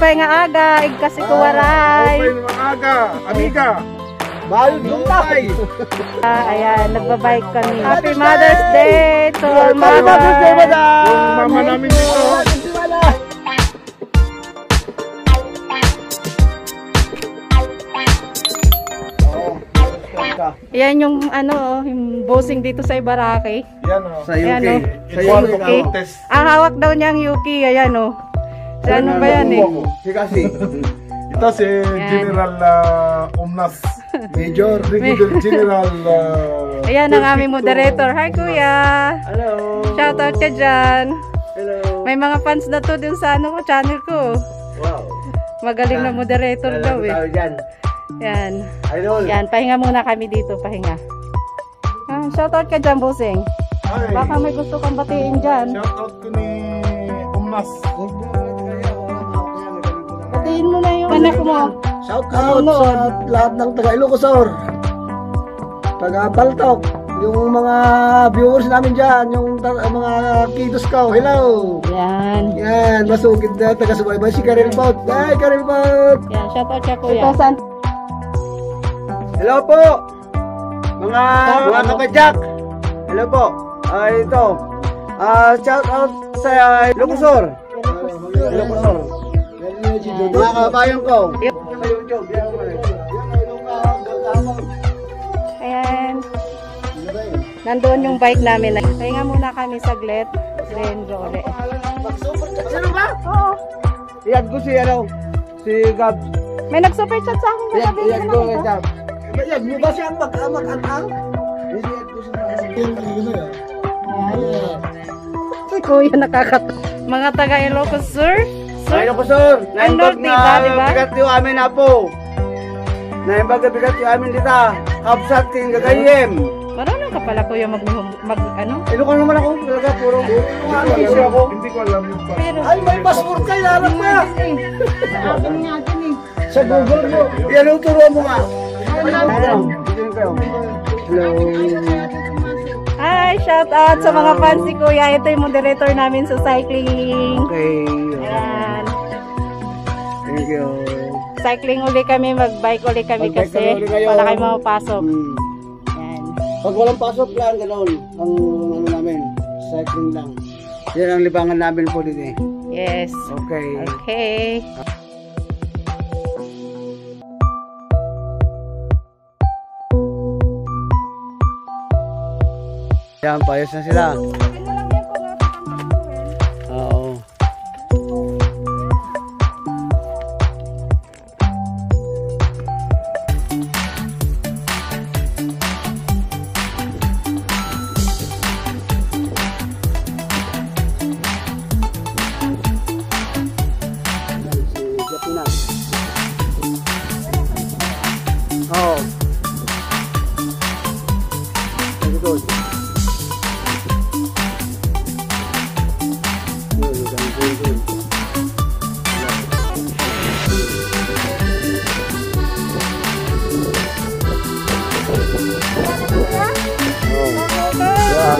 pa nga aga, kasi kuwaray. Mga aga, amiga. Ayan, nagbabike kami. Happy Mother's Day to our mother. Yung mama namin dito. Ayan yung ano, yung bossing dito sa Ibaraki. Yan o. Sa UK. Ayan, oh. Sa UK. Ang hawak daw niya ang Yuki. Ayan o. Sa ano ba yan eh? Kasi. Ito si General Umnas. Major. Brigadier General. Ayan ang aming moderator. Hi kuya. Hello. Shoutout ka dyan. Hello. May mga fans na to din sa ano ko, channel ko. Wow. Magaling na moderator daw eh. Yan. Idol. Yan, pahinga muna kami dito, pahinga. Shoutout ka dyan, bossing. Hi. Baka may gusto kang batiin dyan. Shoutout ko ni Umnas. Batiin mo na yung anak mo. Shoutout sa lahat ng taga Ilocosur. Taga Baltok. Yung mga viewers namin dyan, yung mga kidos ko, hello! Yan. Yan, masugid na taga-subaybay si Karel Bout. Hi, Karel Bout! Yan, shoutout siya kuya. Ito, san? Hello po! Mga kapadyak! Hello po! Ito. Shoutout sa Ilocosur. Ilocosur. Mga kabayan ko. Sa YouTube. Ayan. Nandoon yung bike namin. Pahinga muna kami saglit. Then go ulit. Sino ba? Oo. Iyad ko si Gab. May nag-super chat sa akin kagabi. Iyad ko kay Gab. Iyad mo ba siya mag-antang? Si kuya nakakatawa. Mga taga Ilocos, sir? Ay, naku sir. Naimbag na bigat yung amin na po. Naimbag na bigat yung amin dito. Kapsat king gagayem. Marunong ka pala kuya mag ano? Ilocos naman ako. Talaga puro. Hindi ko alam yung pa. Pero, Ay, may passport kayo. Harap mo yan. sabi nga din eh. Sa Google mo. Yan ang turuan mo nga. Hello. Hi, shout out sa mga fans ni kuya. Ito yung moderator namin sa cycling. Okay. Ayan. Thank you. Cycling uli kami, mag-bike uli kami Mag-bike kasi kami uli ngayon. wala kayo mapapasok. Ayan. Pag walang pasok lang, ganoon. Ang ano namin, cycling lang. Yan ang libangan namin po dito eh. Yes. Okay. Okay. Yan, payos na sila. Oo. Oo. Very good.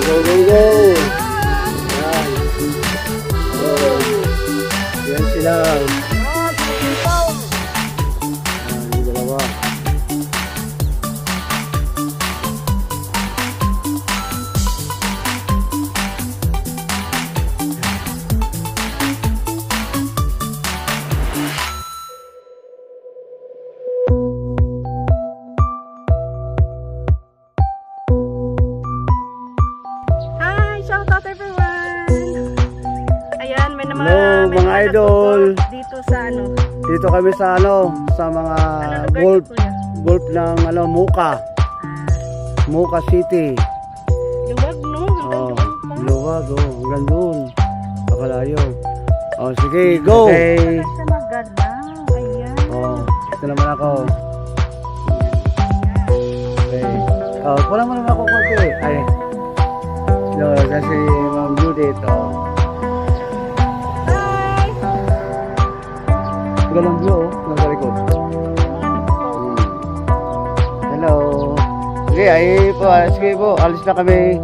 Go, go, go! Yan. Yan sila. Yan, yung dalawa. Shoutout everyone! Ayan, may naman Hello, mga idol. Dito sa ano? Dito kami sa sa mga golf ng Mooka. Mooka City. Luwag, no? Oh, luwag, hanggang doon. Pakalayo. Oh, sige, go! Okay. Sa magalaw. Ayan. Oh, ito naman ako. Okay. Oh, wala mo naman ako konti. Ay. No, kasi Ma'am Judith, Hi! Galang view, nasa likod. Hello. Sige po, alis na kami.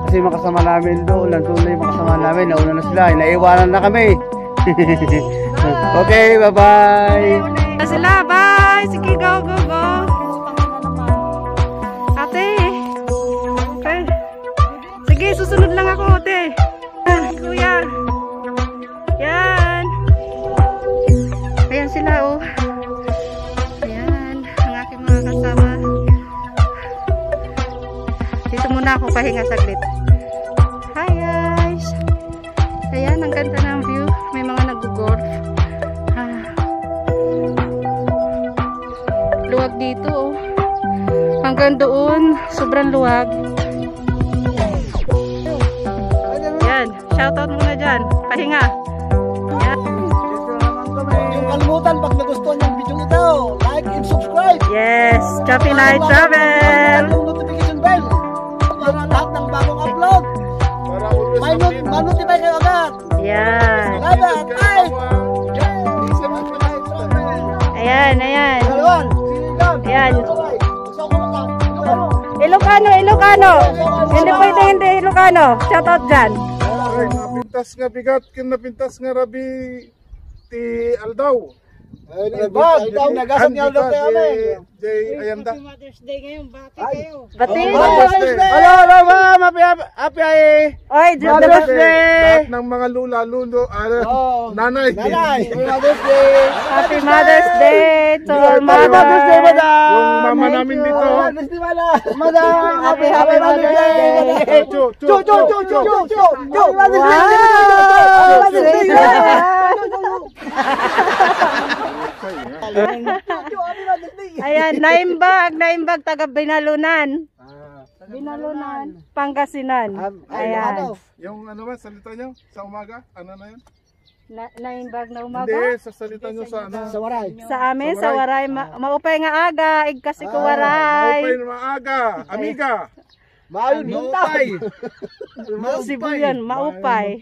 Kasi makasama namin doon, nandun na yung makasama namin, nauna na sila, naiwanan na kami. Okay, bye-bye. Sila, bye! Sige, go, go, go! Ate! Okay. Sige, susunod lang ako, ate. Kuya! Yan! Ayan sila, oh. Ayan, ang aking mga kasama. Dito muna ako pahinga saglit. Hi, guys! Ayan, ang ganda ng view. May mga nag-golf. Luwag dito, oh. Hanggang doon, sobrang luwag. Yan, shoutout muna dyan. Pahinga. Yan. Yung kalimutan, pag nagustuhan yung video ito, like and subscribe. Yes, Choppy Night Travel. Yung notification bell para lahat ng bagong upload. Manotify kayo agad. Yan. Salamat. Bye. Ayan, ayan. Ayan. Ilocano. Ilocano. Hindi pwede, hindi Ilocano. Shoutout dyan. Napintas nga bigat, kinapintas nga rabi ti Aldaw. Nagasap niya ulit tayo amin. Jay Ayanda. Mother's Day ngayon, bati kayo. Bati. Hello, ma'am. Happy Oy, Mother's Day. Lahat ng mga lula, lulo, nanay. Mother's Day. Happy Mother's Day to all Mother's Day, mothers. madam. Yung mama namin dito. Madam, happy Mother's Day. Chu. Ayan, naimbag taga Binalunan. Binalunan, Pangasinan. Ayan. Yung ano ba, salita nyo sa umaga? Ano na yun? Naimbag na umaga. Hindi, sa salita nyo sa ano? Sa waray. Sa amin, sa waray. Maupay nga aga, igkasi ko waray. Maupay na maaga, amiga. Maupay. Cebu yan, maupay.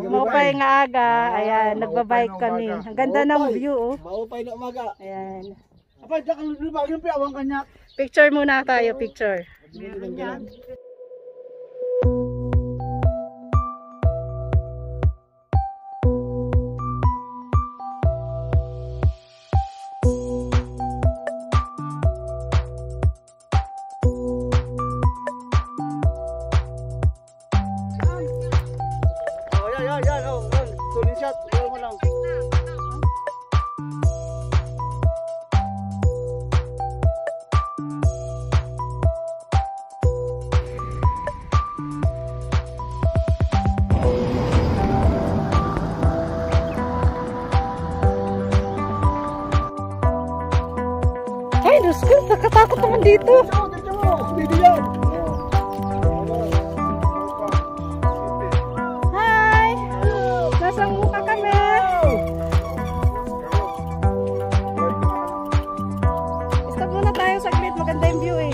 Maupay nga aga. Ayan, nagbabike kami. Ang ganda ng view, oh. Maupay na umaga. Ayan. Apa, diyan kang lubag yung piawang kanya. Picture muna tayo, picture. Yan. Tuloy shot. Ayaw mo lang. Ay, Diyos ko, nakatakot naman dito. Hindi yan. Hi! Nasa Mooka kami. Stop muna tayo saglit. Maganda yung view eh.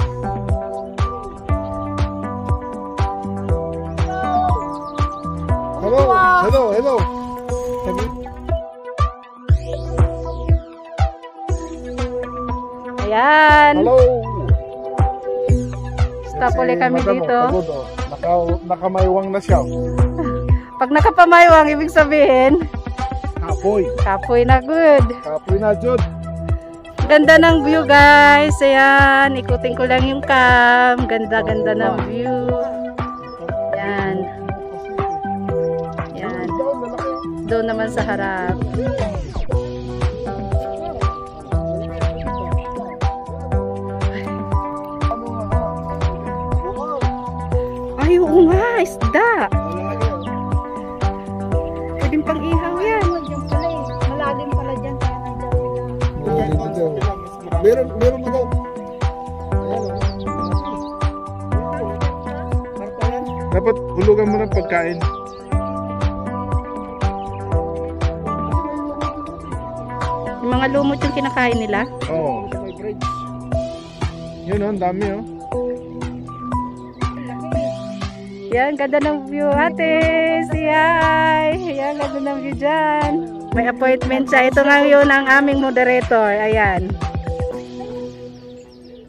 Hello. Ayan. Hello. Stop ulit kami dito. Nakamaywang na siya. Pag nakapamaywang, ibig sabihin, Kapoy na good. Kapoy na, Jod. Ganda ng view, guys. Ayan, ikutin ko lang yung cam. Ganda ng view. Yan. Yan. Doon naman sa harap. Ay, oo nga, isda. Pwedeng pang ihaw yan. Malalim pala dyan. Meron mo daw. Dapat hulugan mo ng pagkain. Yung mga lumot yung kinakain nila. Oo. Yun, ang dami, oh. Yan, ganda ng view, ate. Say hi. Yan, ganda ng view dyan. May appointment siya. Ito nga yun ang aming moderator. Ayan.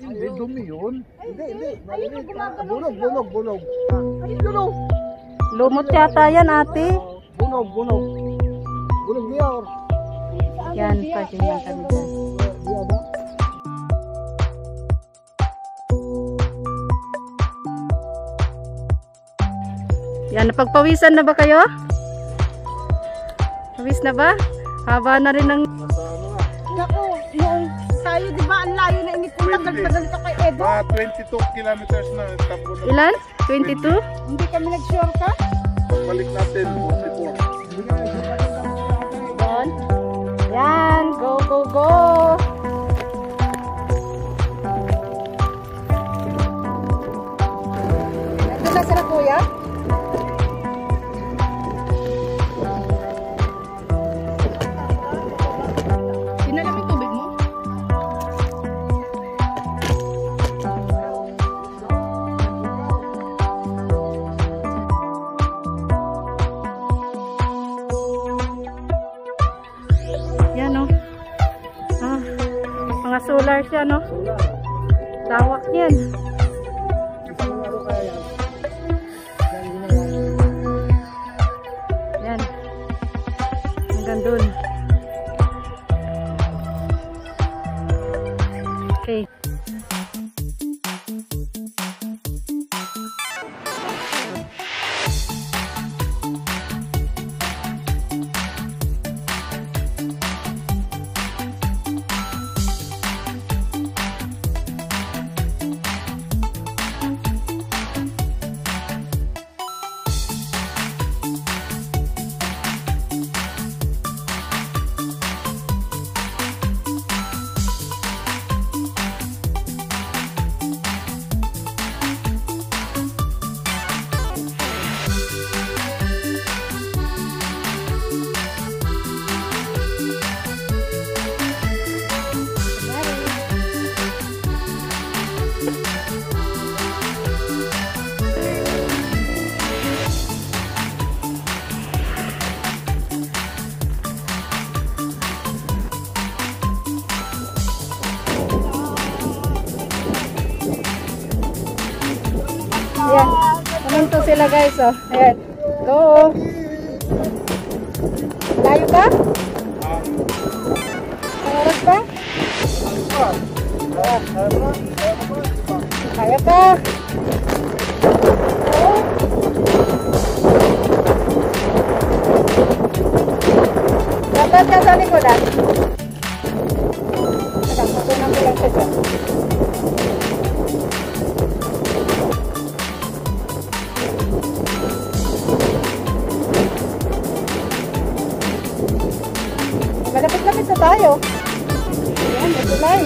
Hindi, dumi yun. Hindi. Bunog. Lumot yata yan, ate. Bunog. Bunog niya. Yan, parkingan kami dyan. Yan, napagpawisan na ba kayo? Pawis na ba? Haba na rin ng... Naku, noong tayo, di ba, ang layo na init kung tagal-tagal ka kay Edo. 22 kilometers na. Tapo na. Ilan? 22? Hindi kami nag-shortcut. Balik natin. 44. Doon. Yan, go, go, go! Nandun na sila kuya? Sinalam yung tubig mo? Yan o. Ah, mga solar siya no. Tawak yan. Yan. Hanggang dun. Okay. Ayan. Pumunto sila guys. Oh. Ayan. Go. Layo ka? Ang oras pa? Kaya pa. Oh. Dapat ka sa likodan. Nagpatunan ko lang siya dyan. Malapit-lapit na tayo. Ayan, may tulay.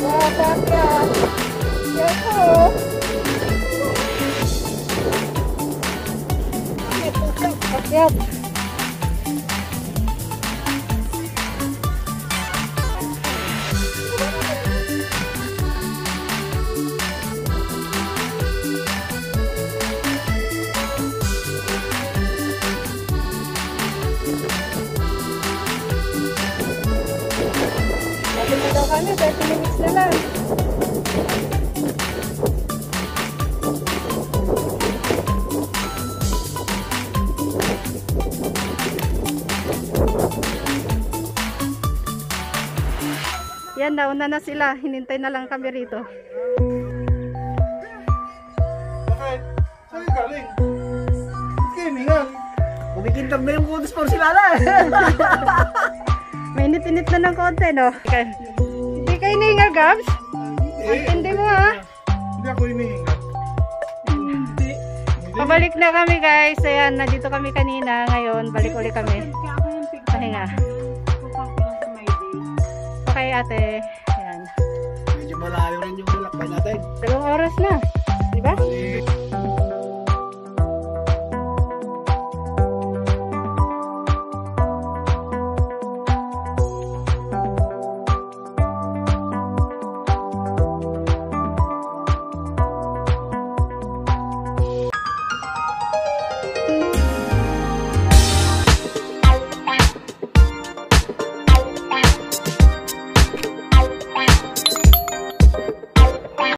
Wow, Katya. Yoko. Akyat. Kami, 30 minutes na lang. Yan, nauna na sila. Hinintay na lang kami rito. Bakit? Saan yung galing? Kiningan. Kumikintag na yung kudos por sila na. May init-init na ng konti, no? Hindi kayo hiningal, Gabs? Hindi mo, ha? Hindi ako hinihinga. Pabalik na kami, guys. Ayan, nandito kami kanina. Ngayon, balik ulit kami. Pahinga. Okay, ate. Ayan. Medyo malayo rin yung